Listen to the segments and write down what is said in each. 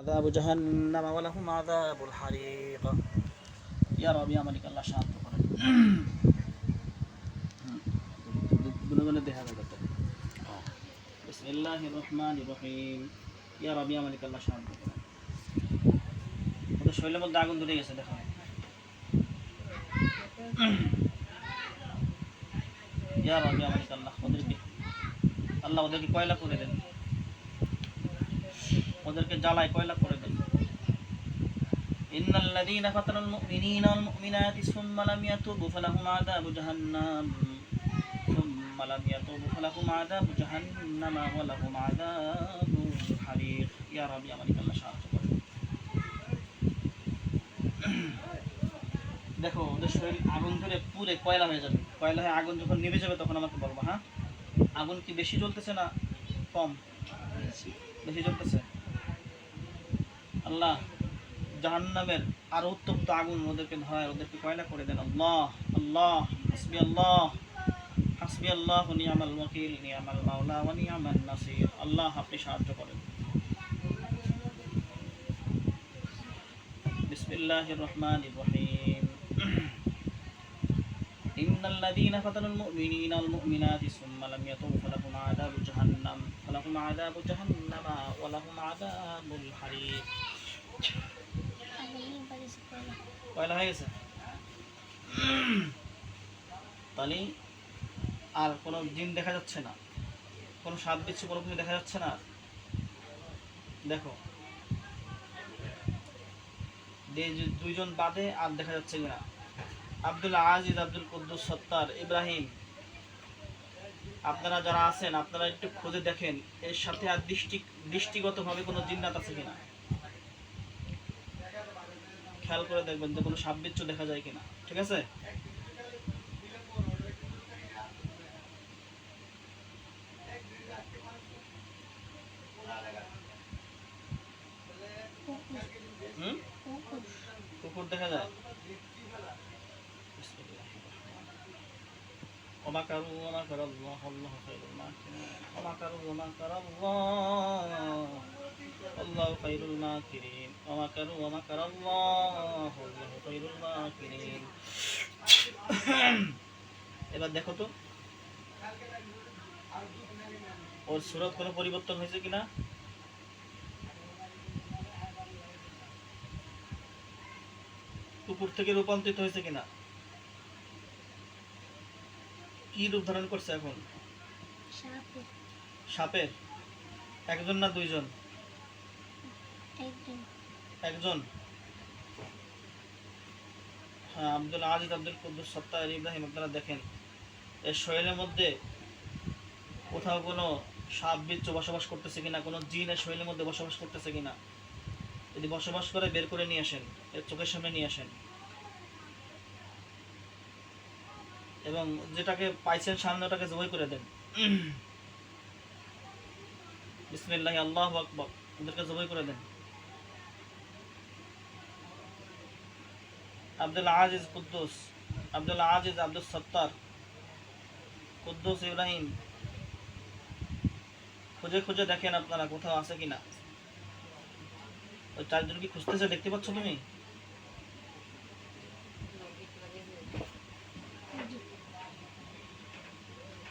عذاب جهنم ولهم عذاب الحريق يا رب يا مالك الله শান্ত করেন গুণগুণে দেখা যাবে বিসমিল্লাহির রহমানির রহিম ইয়া রব ইয়া মালিক আল্লাহ শান্ত করেন ওদের শরীরের মধ্যে আগুন ধরে গেছে দেখো ইয়া রব ইয়া মালিক আল্লাহ ওদেরকে কয়লা করে দেন ওদেরকে জ্বালায় কয়লা করে দেন ইন্নাল লাযীনা ফাতানুল মুমিনিনা ওয়াল মুমিনাতি সুম্মা লাম ইয়াতুবু ফালাহুম আযাবু জাহান্নাম সুম্মা লাম ইয়াতুবু ফালাহুম আযাবু জাহান্নাম ওয়া লাহুম আযাবুল হারিক ইয়া রাব্বি ইয়া মালিক আল্লাহ সাহায্য করুন দেখো ওদের শরীর আগুন ধরে পুরে কয়লা হয়ে যাবে কয়লা হয়ে আগুন যখন নিভে যাবে তখন আমাকে বলবো হ্যাঁ আগুন কি বেশি জ্বলতেছে না কম বেশি জ্বলতেছে আল্লাহ জাহান্নামের আরো উত্তপ্ত আগুন ওদেরকে ধরায় ওদেরকে কয়লা করে দেন আল্লাহ আল্লাহ হাসবি আল্লাহ নিয়ামাল ওয়াকিল নিয়ামাল মাওলা ওয়া নিয়ামান নাসির আল্লাহ আপনি সাহায্য করেন বিসমিল্লাহির রহমানির রহিম ইন্নাল লাযীনা ফাতানুল মুমিনিনা ওয়াল মুমিনাতি সুম্মা লাম ইয়াতুবু ফালাহুম আযাবু জাহান্নাম ওয়া লাহুম আযাবুল হারিক কয়লা হয়ে গেছে তাহলে আর কোনো জিন দেখা যাচ্ছে না কোনো সাপ বিচ্ছু কোনো কিছু দেখা যাচ্ছে না দেখো দুইজন বাদে আর দেখা যাচ্ছে কিনা আব্দুল আজিজ আব্দুল কুদ্দুস সত্তার ইব্রাহিম আপনারা যারা আছেন আপনারা একটু খুঁজে দেখেন এর সাথে আর দৃষ্টিগতভাবে কোনো জিন্নাত আছে কিনা খেয়াল করে দেখবেন যে কোনো সাপ বিচ্ছু দেখা যায় কিনা ঠিক আছে কুকুর দেখা যায় ومكروا ومكر الله والله خير الماكرين ومكروا ومكر الله والله خير الماكرين ومكروا ومكر الله والله خير الماكرين এবার দেখো তো ওর সূরত কোনো পরিবর্তন হয়েছে কিনা কুকুর থেকে রূপান্তরিত হয়েছে কিনা কি রূপ ধারণ করছে এখন সাপের একজন না দুইজন একজন হ্যাঁ আব্দুল আজিজ আব্দুল কুদ্দুস সত্তার ইব্রাহিম আপনারা দেখেন এর শরীরের মধ্যে কোথাও কোনো সাপ বিচ্ছু বসবাস করতেছে কিনা কোনো জিন এর শরীরের মধ্যে বসবাস করতেছে কিনা যদি বসবাস করে বের করে নিয়ে আসেন এর চোখের সামনে নিয়ে আসেন এবং যেটাকে পাইছেন সামনে ওটাকে জবাই করে দেন বিসমিল্লাহি আল্লাহু আকবার ওদেরকে জবাই করে দেন আব্দুল আজিজ কুদ্দুস আব্দুল সত্তার কুদ্দুস ইব্রাহিম খুঁজে খুঁজে দেখেন আপনারা কোথাও আছে কিনা ওই চারজন কি খুঁজতেছে দেখতে পাচ্ছ তুমি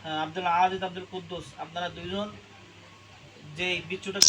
হ্যাঁ আব্দুল আজিজ আব্দুল কুদ্দুস আপনারা দুইজন যে বিচ্ছুটা